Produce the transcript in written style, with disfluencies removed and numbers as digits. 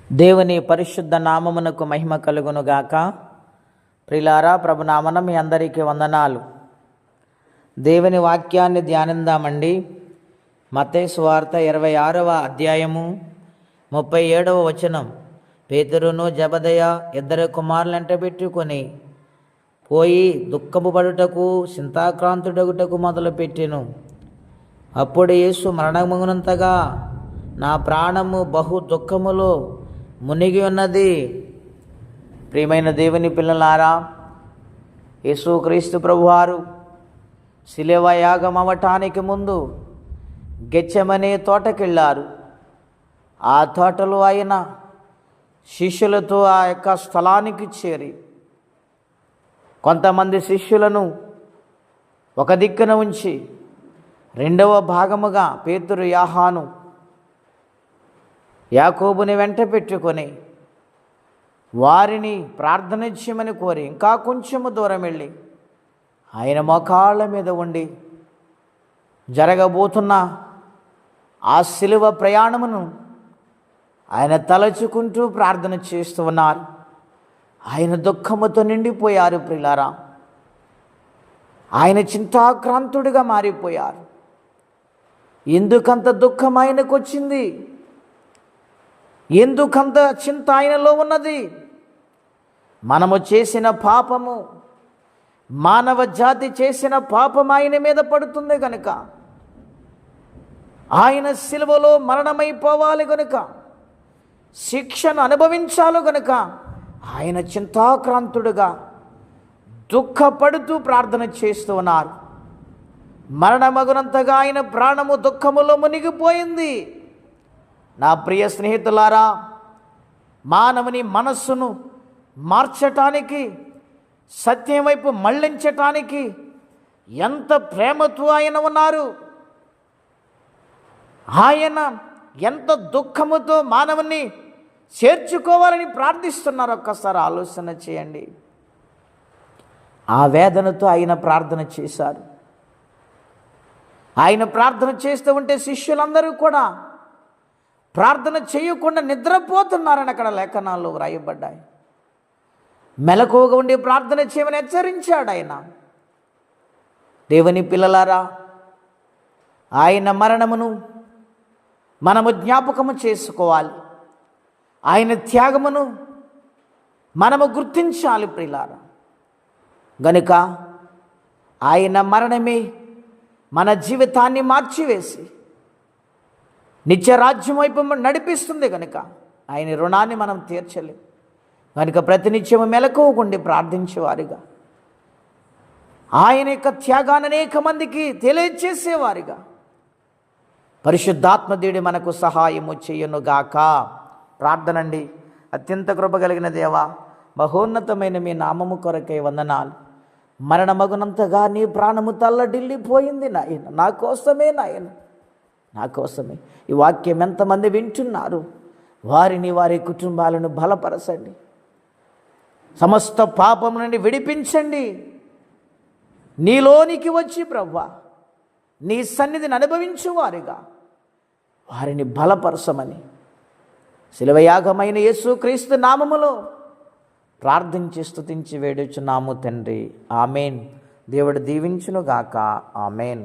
దేవుని పరిశుద్ధ నామమునకు మహిమ కలుగునుగాక. ప్రిలారా, ప్రభునామన మీ అందరికీ వందనాలు. దేవుని వాక్యాన్ని ధ్యానిందామండి. మత్తయి సువార్త 26వ అధ్యాయము 37వ వచనం. పేతురును జెబెదయి ఇద్దరు కుమారులంట పెట్టుకొని పోయి దుఃఖము పడుటకు చింతాక్రాంతుడగుటకు మొదలుపెట్టెను. అప్పుడు యేసు మరణమగునంతగా నా ప్రాణము బహు దుఃఖములో మునిగి ఉన్నది. ప్రియమైన దేవుని పిల్లలారా, యేసుక్రీస్తు ప్రభువారు శిలువ యాగం అవ్వటానికి ముందు గెత్సెమనే తోటకెళ్ళారు. ఆ తోటలో ఆయన శిష్యులతో ఆ యొక్క స్థలానికి చేరి కొంతమంది శిష్యులను ఒక దిక్కున ఉంచి రెండవ భాగముగా పేతురు, యోహాను, యాకోబుని వెంట పెట్టుకొని వారిని ప్రార్థన చేయమని కోరి ఇంకా కొంచెము దూరం వెళ్ళి ఆయన మోకాళ్ళ మీద ఉండి జరగబోతున్న ఆ శిలువ ప్రయాణమును ఆయన తలచుకుంటూ ప్రార్థన చేస్తూ ఉన్నారు. ఆయన దుఃఖముతో నిండిపోయారు. ప్రియులారా, ఆయన చింతాక్రాంతుడిగా మారిపోయారు. ఎందుకంత దుఃఖం ఆయనకు వచ్చింది? ఎందుకంత చింత ఆయనలో ఉన్నది? మనము చేసిన పాపము, మానవ జాతి చేసిన పాపం ఆయన మీద పడుతుంది కనుక, ఆయన శిలువలో మరణమైపోవాలి కనుక, శిక్షను అనుభవించాలి కనుక ఆయన చింతాక్రాంతుడుగా దుఃఖపడుతూ ప్రార్థన చేస్తూ ఉన్నారు. మరణమగునంతగా ఆయన ప్రాణము దుఃఖములో మునిగిపోయింది. నా ప్రియ స్నేహితులారా, మానవుని మనస్సును మార్చటానికి, సత్యం వైపు మళ్ళించటానికి ఎంత ప్రేమతో ఆయన ఉన్నారు. ఆయన ఎంత దుఃఖముతో మానవుని చేర్చుకోవాలని ప్రార్థిస్తున్నారు. ఒక్కసారి ఆలోచన చేయండి. ఆ వేదనతో ఆయన ప్రార్థన చేశారు. ఆయన ప్రార్థన చేస్తూ ఉంటే శిష్యులందరూ కూడా ప్రార్థన చేయకుండా నిద్రపోతున్నారని అక్కడ లేఖనాల్లో వ్రాయబడ్డాయి. మెలకువగా ఉండి ప్రార్థన చేయమని హెచ్చరించాడు ఆయన. దేవుని పిల్లలారా, ఆయన మరణమును మనము జ్ఞాపకము చేసుకోవాలి. ఆయన త్యాగమును మనము గుర్తించాలి. ప్రియులారా, గనుక ఆయన మరణమే మన జీవితాన్ని మార్చివేసి నిత్యరాజ్యం వైపు నడిపిస్తుంది. కనుక ఆయన రుణాన్ని మనం తీర్చలేం. కనుక ప్రతినిత్యము మెలకువకుండి ప్రార్థించేవారిగా, ఆయన యొక్క త్యాగాన్ని అనేక మందికి తెలియచేసేవారిగా పరిశుద్ధాత్మదేవుడు మనకు సహాయము చేయునుగాక. ప్రార్థనండి. అత్యంత కృప కలిగిన దేవా, మహోన్నతమైన మీ నామము కొరకై వందనాలు. మరణమగునంతగా నీ ప్రాణము తల్లడిల్లిపోయింది నాయన, నా కోసమే నాయన, నా కోసమే. ఈ వాక్యం ఎంతమంది వింటున్నారు, వారిని, వారి కుటుంబాలను బలపరచండి. సమస్త పాపం నుండి విడిపించండి. నీలోనికి వచ్చి ప్రభువా నీ సన్నిధిని అనుభవించువారుగా వారిని బలపరచమని శిలువయాగమైన యేసుక్రీస్తు నామములో ప్రార్థించి స్తుతించి వేడుచున్నాము తండ్రి. ఆమెన్. దేవుడు దీవించునుగాక. ఆమెన్.